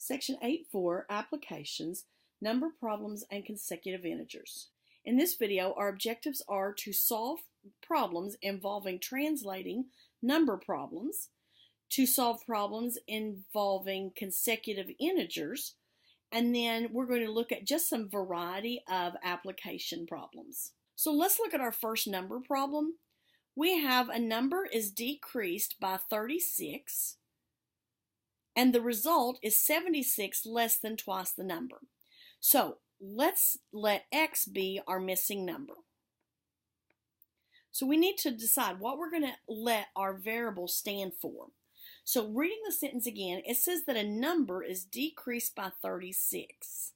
Section 8.4, Applications, Number Problems and Consecutive Integers. In this video, our objectives are to solve problems involving translating number problems, to solve problems involving consecutive integers, and then we're going to look at just some variety of application problems. So let's look at our first number problem. We have a number is decreased by 36, and the result is 76 less than twice the number. So let's let x be our missing number. So we need to decide what we're going to let our variable stand for. So reading the sentence again, it says that a number is decreased by 36.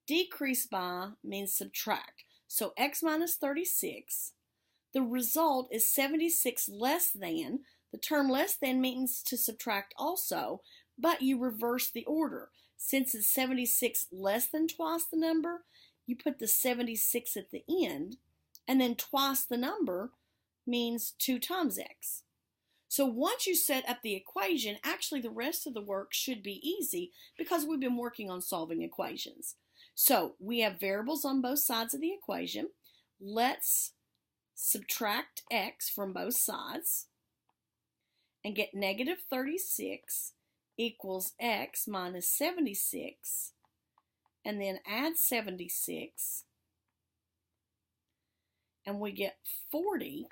Decrease by means subtract. So x minus 36. The result is 76 less than. The term less than means to subtract also, but you reverse the order. Since it's 76 less than twice the number, you put the 76 at the end, and then twice the number means 2 times x. So once you set up the equation, actually the rest of the work should be easy because we've been working on solving equations. So we have variables on both sides of the equation. Let's subtract x from both sides and get negative 36 equals x minus 76, and then add 76, and we get 40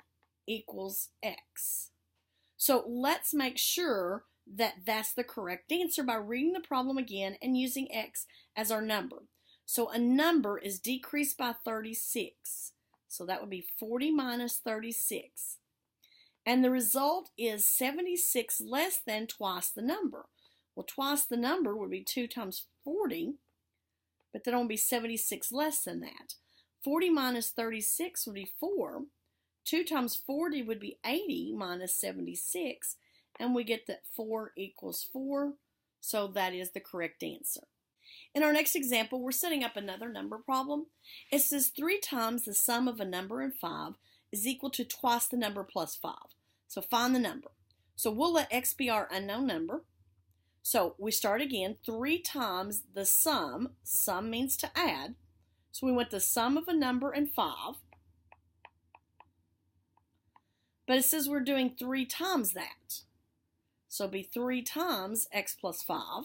equals x. So let's make sure that that's the correct answer by reading the problem again and using x as our number. So a number is decreased by 36. So that would be 40 minus 36. And the result is 76 less than twice the number. Well, twice the number would be 2 times 40, but that would be 76 less than that. 40 minus 36 would be 4. 2 times 40 would be 80 minus 76, and we get that 4 equals 4, so that is the correct answer. In our next example, we're setting up another number problem. It says 3 times the sum of a number and 5 is equal to twice the number plus 5. So find the number. So we'll let x be our unknown number. So we start again, 3 times the sum. Sum means to add. So we want the sum of a number and 5. But it says we're doing 3 times that. So it'll be 3 times x plus 5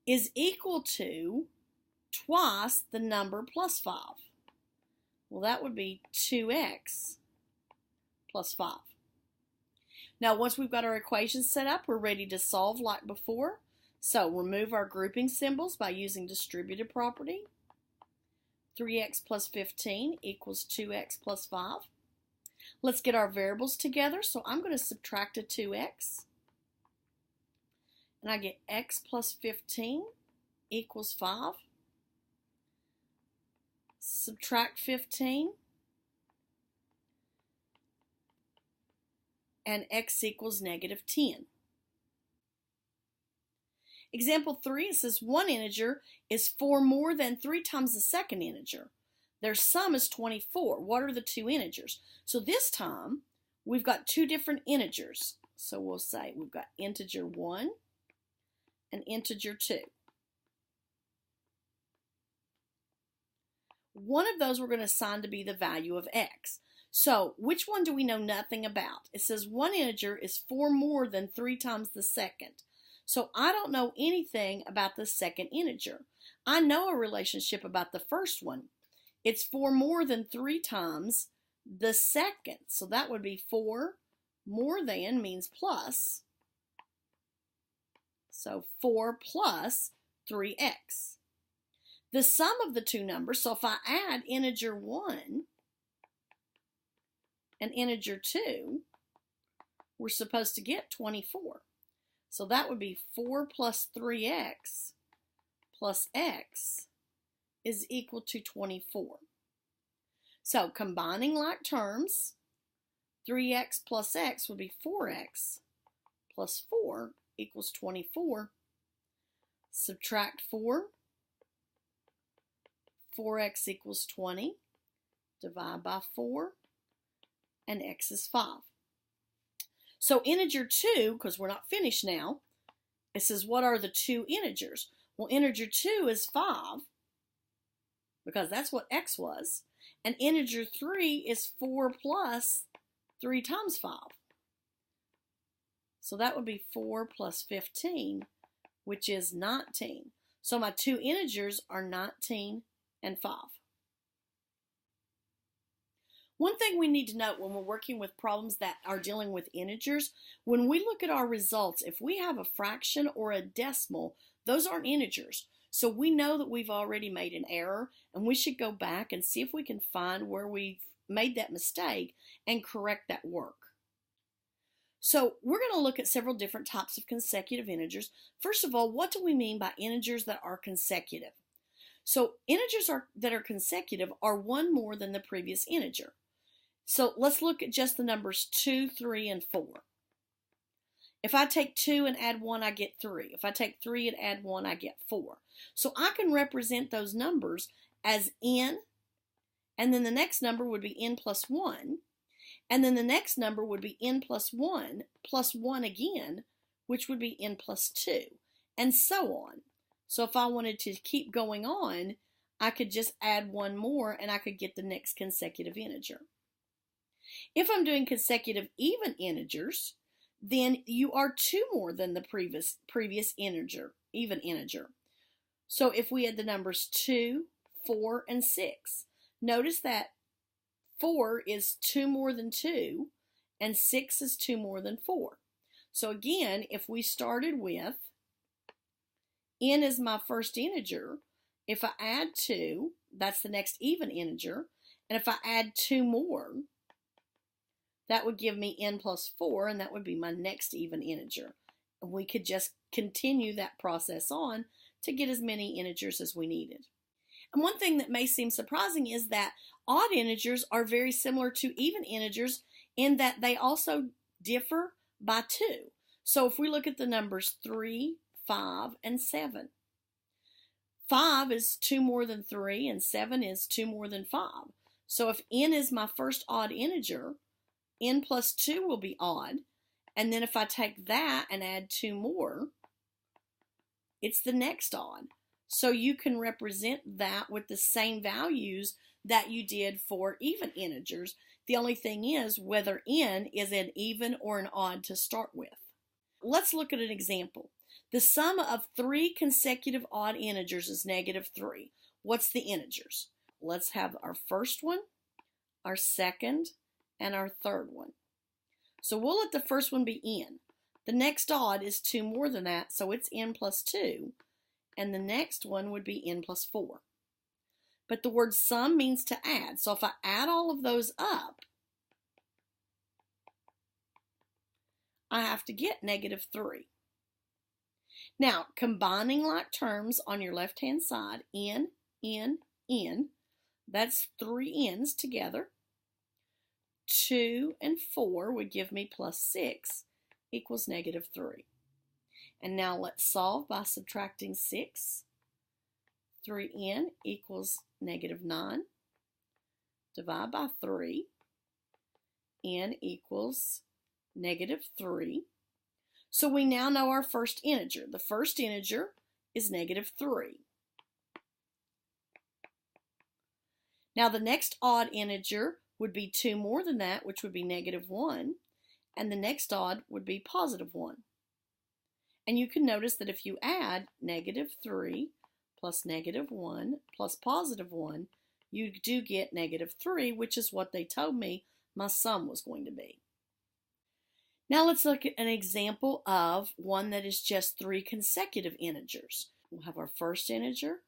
is equal to twice the number plus 5. Well, that would be 2x plus 5. Now, once we've got our equations set up, we're ready to solve like before. So remove our grouping symbols by using distributive property. 3x plus 15 equals 2x plus 5. Let's get our variables together. So I'm going to subtract a 2x. And I get x plus 15 equals 5. Subtract 15. And x equals negative 10. Example 3, it says one integer is 4 more than 3 times the second integer. Their sum is 24. What are the two integers? So this time, we've got 2 different integers. So we'll say we've got integer 1 and integer 2. One of those we're going to assign to be the value of x. So which one do we know nothing about? It says one integer is 4 more than 3 times the second. So I don't know anything about the second integer. I know a relationship about the first one. It's 4 more than 3 times the second. So that would be 4 more than means plus. So 4 plus 3x. The sum of the two numbers, so if I add integer 1 and integer 2, we're supposed to get 24. So that would be 4 plus 3x plus x is equal to 24. So combining like terms, 3x plus x would be 4x plus 4 equals 24. Subtract 4. 4x equals 20. Divide by 4. And x is 5. So integer 2, because we're not finished now, it says what are the two integers? Well, integer 2 is 5, because that's what x was. And integer 3 is 4 plus 3 times 5. So that would be 4 plus 15, which is 19. So my two integers are 19 and 5. One thing we need to note when we're working with problems that are dealing with integers, when we look at our results, if we have a fraction or a decimal, those aren't integers. So we know that we've already made an error, and we should go back and see if we can find where we've made that mistake and correct that work. So we're going to look at several different types of consecutive integers. First of all, what do we mean by integers that are consecutive? So integers that are consecutive are one more than the previous integer. So let's look at just the numbers 2, 3, and 4. If I take 2 and add 1, I get 3. If I take 3 and add 1, I get 4. So I can represent those numbers as n, and then the next number would be n plus 1, and then the next number would be n plus 1 again, which would be n plus 2, and so on. So if I wanted to keep going on, I could just add one more and I could get the next consecutive integer. If I'm doing consecutive even integers, then you are two more than the previous integer, even integer. So if we had the numbers 2, 4, and 6, notice that 4 is 2 more than 2, and 6 is 2 more than 4. So again, if we started with n is my first integer, if I add 2, that's the next even integer, and if I add 2 more, that would give me n plus 4, and that would be my next even integer. And we could just continue that process on to get as many integers as we needed. And one thing that may seem surprising is that odd integers are very similar to even integers in that they also differ by 2. So if we look at the numbers 3, 5, and 7, 5 is 2 more than 3, and 7 is 2 more than 5. So if n is my first odd integer, n plus 2 will be odd, and then if I take that and add 2 more, it's the next odd. So you can represent that with the same values that you did for even integers. The only thing is whether n is an even or an odd to start with. Let's look at an example. The sum of 3 consecutive odd integers is -3. What's the integers? Let's have our first one, our second, and our third one. So we'll let the first one be n. The next odd is 2 more than that, so it's n plus 2, and the next one would be n plus 4. But the word sum means to add, so if I add all of those up, I have to get -3. Now, combining like terms on your left-hand side, n, that's 3 n's together. 2 and 4 would give me plus 6 equals -3. And now let's solve by subtracting 6. 3n equals -9. Divide by 3. N equals -3. So we now know our first integer. The first integer is -3. Now the next odd integer would be 2 more than that, which would be -1, and the next odd would be +1. And you can notice that if you add -3 plus -1 plus +1, you do get -3, which is what they told me my sum was going to be. Now let's look at an example of one that is just 3 consecutive integers. We'll have our first integer,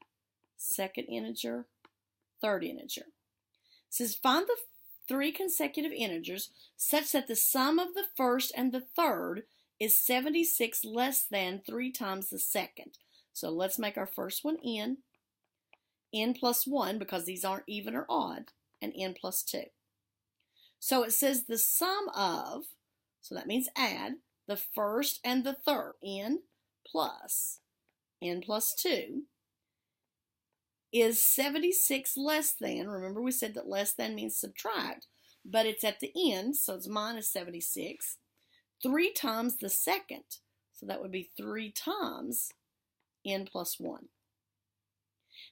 second integer, third integer. It says find the 3 consecutive integers such that the sum of the first and the third is 76 less than 3 times the second. So let's make our first one n plus 1 because these aren't even or odd, and n plus 2. So it says the sum of, so that means add, the first and the third, n plus 2, is 76 less than, remember we said that less than means subtract, but it's at the end, so it's -76, 3 times the second. So that would be 3 times n plus 1.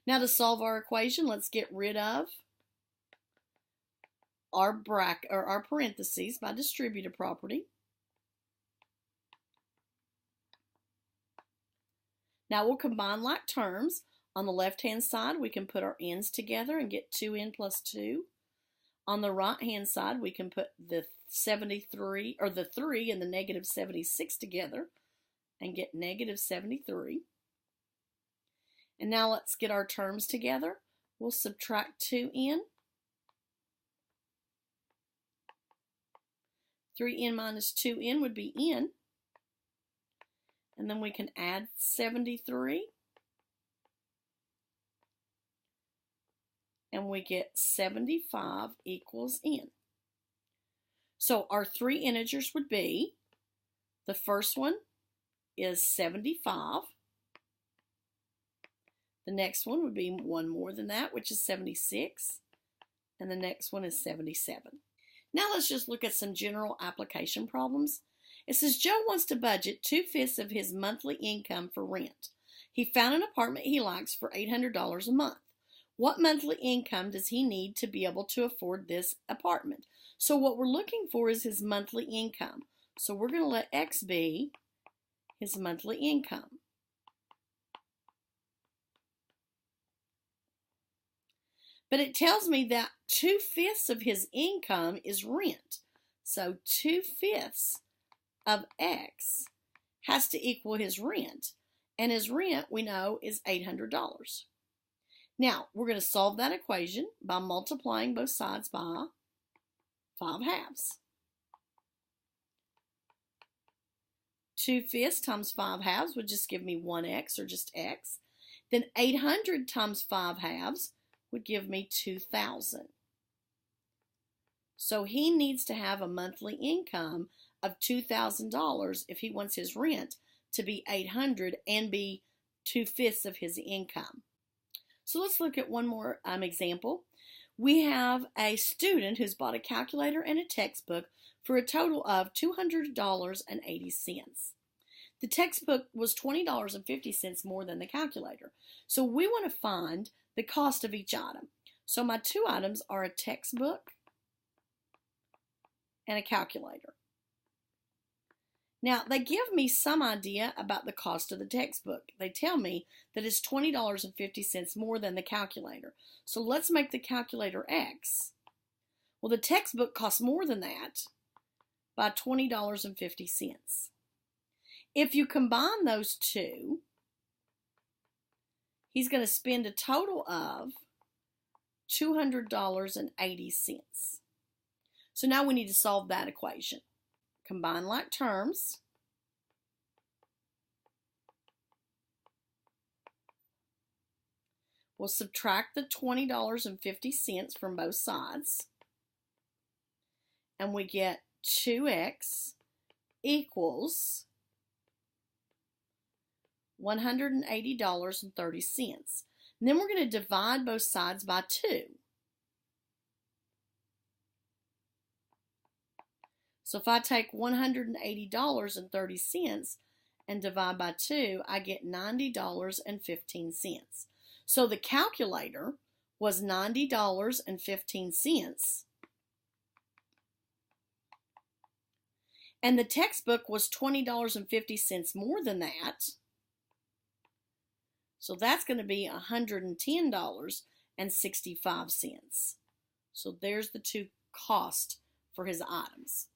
Now to solve our equation, let's get rid of our bracket or our parentheses by distributive property. Now we'll combine like terms. On the left-hand side, we can put our n's together and get 2n plus 2. On the right-hand side, we can put the 73 or the 3 and the negative 76 together and get negative 73. And now let's get our terms together. We'll subtract 2n. 3n minus 2n would be n. And then we can add 73. And we get 75 equals n. So our 3 integers would be, the first one is 75. The next one would be one more than that, which is 76. And the next one is 77. Now let's just look at some general application problems. It says Joe wants to budget 2/5 of his monthly income for rent. He found an apartment he likes for $800 a month. What monthly income does he need to be able to afford this apartment? So what we're looking for is his monthly income. So we're going to let X be his monthly income. But it tells me that 2/5 of his income is rent. So 2/5 of X has to equal his rent. And his rent, we know, is $800. Now, we're going to solve that equation by multiplying both sides by 5/2. 2/5 times 5/2 would just give me 1x, or just x. Then 800 times 5/2 would give me 2,000. So he needs to have a monthly income of $2,000 if he wants his rent to be $800 and be 2/5 of his income. So let's look at one more example. We have a student who's bought a calculator and a textbook for a total of $200.80. The textbook was $20.50 more than the calculator. So we want to find the cost of each item. So my two items are a textbook and a calculator. Now, they give me some idea about the cost of the textbook. They tell me that it's $20.50 more than the calculator. So let's make the calculator X. Well, the textbook costs more than that by $20.50. If you combine those two, he's going to spend a total of $200.80. So now we need to solve that equation. Combine like terms. We'll subtract the $20.50 from both sides. And we get 2x equals $180.30. And then we're going to divide both sides by 2. So if I take $180.30 and divide by 2, I get $90.15. So the calculator was $90.15. And the textbook was $20.50 more than that. So that's going to be $110.65. So there's the two costs for his items.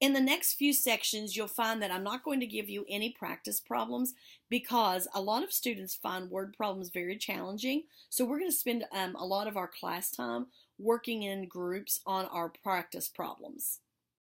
In the next few sections, you'll find that I'm not going to give you any practice problems because a lot of students find word problems very challenging. So we're going to spend a lot of our class time working in groups on our practice problems.